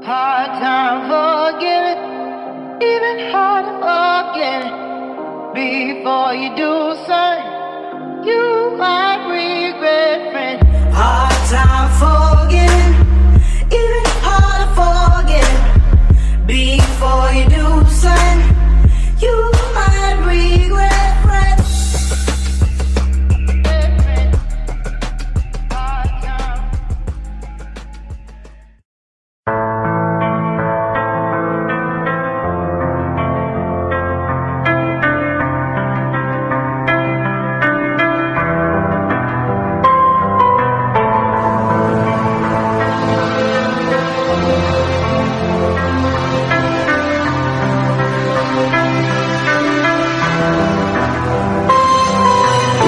Hard time forgiving, even hard to forget it. Before you do something, you might regret, friend. Hard time forgiving, even hard to forget it. Before you do something, you might regret, friend.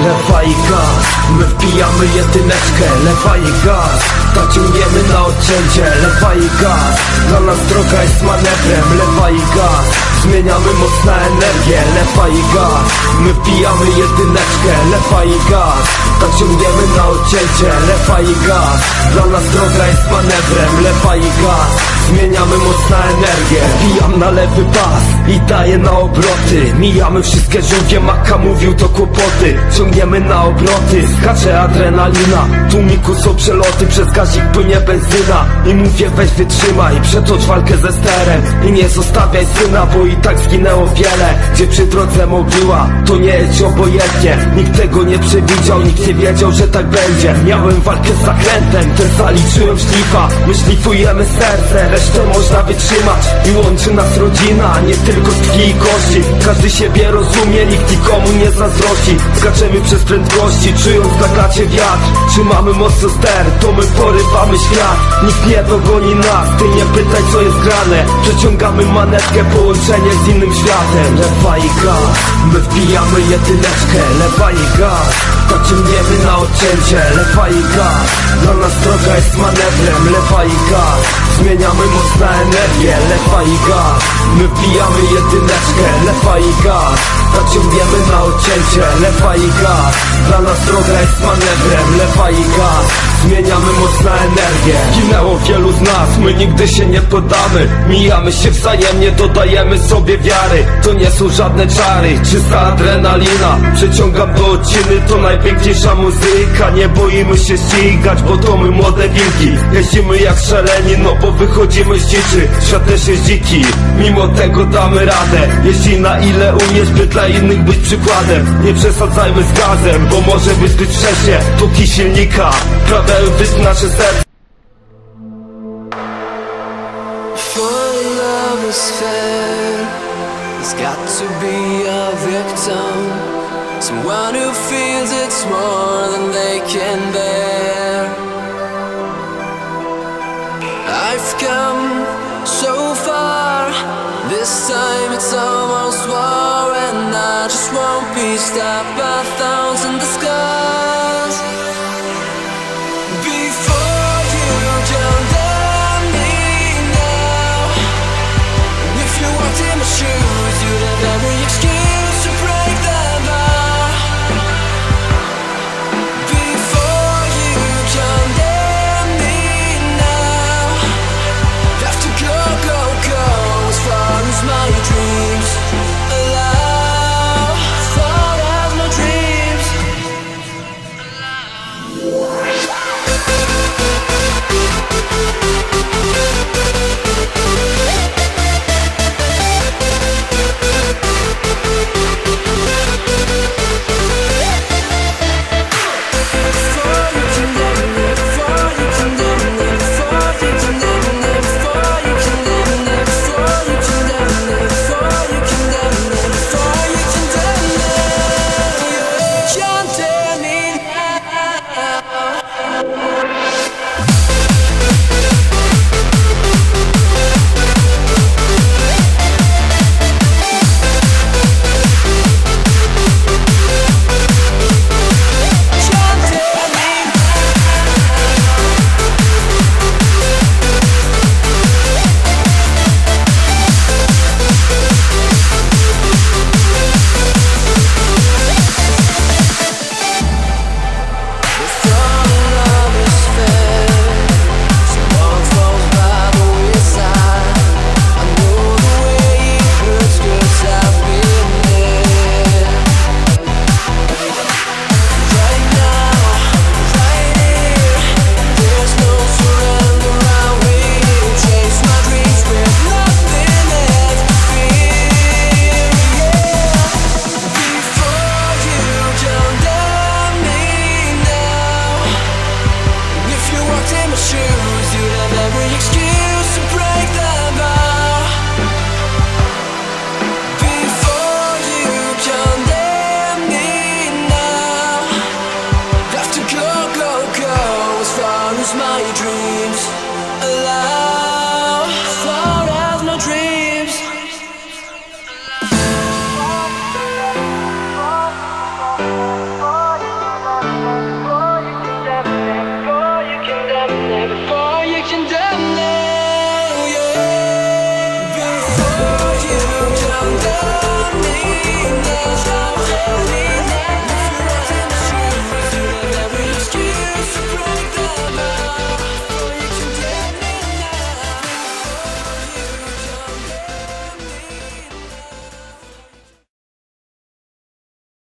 Lewa i gaz, my wbijamy jedyneczkę. Lewa i gaz, tak ciągniemy na odcięcie. Lewa i gaz, dla nas droga jest manewrem. Lewa i gaz, zmieniamy moc na energię. Lewa i gaz, my wbijamy jedyneczkę. Lewa i gaz, tak ciągniemy na odcięcie. Lewa i gaz, dla nas droga jest manewrem. Lewa i gaz, zmieniamy moc na energię. Wbijam na lewy pas i daję na obroty. Mijamy wszystkie żółwie, Maka mówił to kłopoty. Ciągniemy na obroty, skacze adrenalina. W tłumiku są przeloty, przez gazik płynie benzyna. I mówię weź wytrzymaj, przetocz walkę ze sterem. I nie zostawiaj syna, bo i tak zginęło wiele. Gdzie przy drodze mogiła, to nie jest obojętnie. Nikt tego nie przewidział, nikt nie wiedział, że tak będzie. Miałem walkę z zakrętem, ten zaliczyłem szlifa. My szlifujemy serce, resztę można wytrzymać. I łączy nas rodzina, nie tylko z krwi i kości. Każdy siebie rozumie, nikt nikomu nie zazdrości. Skaczemy przez prędkości, czując na klacie wiatr. Trzymamy mocno ster, to my porywamy świat. Nikt nie dogoni nas, ty nie pytaj co jest grane. Przeciągamy manetkę, połączenie z innym światem. Lewa i gaz, my wbijamy jedyneczkę. Lewa i gaz, tak ciągniemy na odcięcie. Lewa i gaz, dla nas droga jest manewrem. Lewa i gaz, zmieniamy moc na energię. Lewa i gaz, my wbijamy jedyneczkę. Lewa i gaz, tak ciągniemy na odcięcie. Lewa i gaz, dla nas droga jest manewrem. Lewa i gaz, zmieniamy moc na energię. Ginęło wielu z nas, my nigdy się nie poddamy. Mijamy się wzajemnie, dodajemy sobie wiary. To nie są żadne czary, czysta adrenalina. Przeciągam do odciny, to najpiękniejsza muzyka. Nie boimy się ścigać, bo to my młode wilki. Jeździmy jak szaleni, no bo wychodzimy z dziczy. Świat też jest dziki, mimo tego damy radę. Jeździ na ile umiesz, by dla innych być przykładem. Nie przesadzajmy z gazem, bo może być zbyt wcześnie. Tuki silnika, wkładają w nasze serce. Love is fair, there's got to be a victim. Someone who feels it's more than they can bear. I've come so far, this time it's almost war. And I just won't be stopped by thorns in the sky.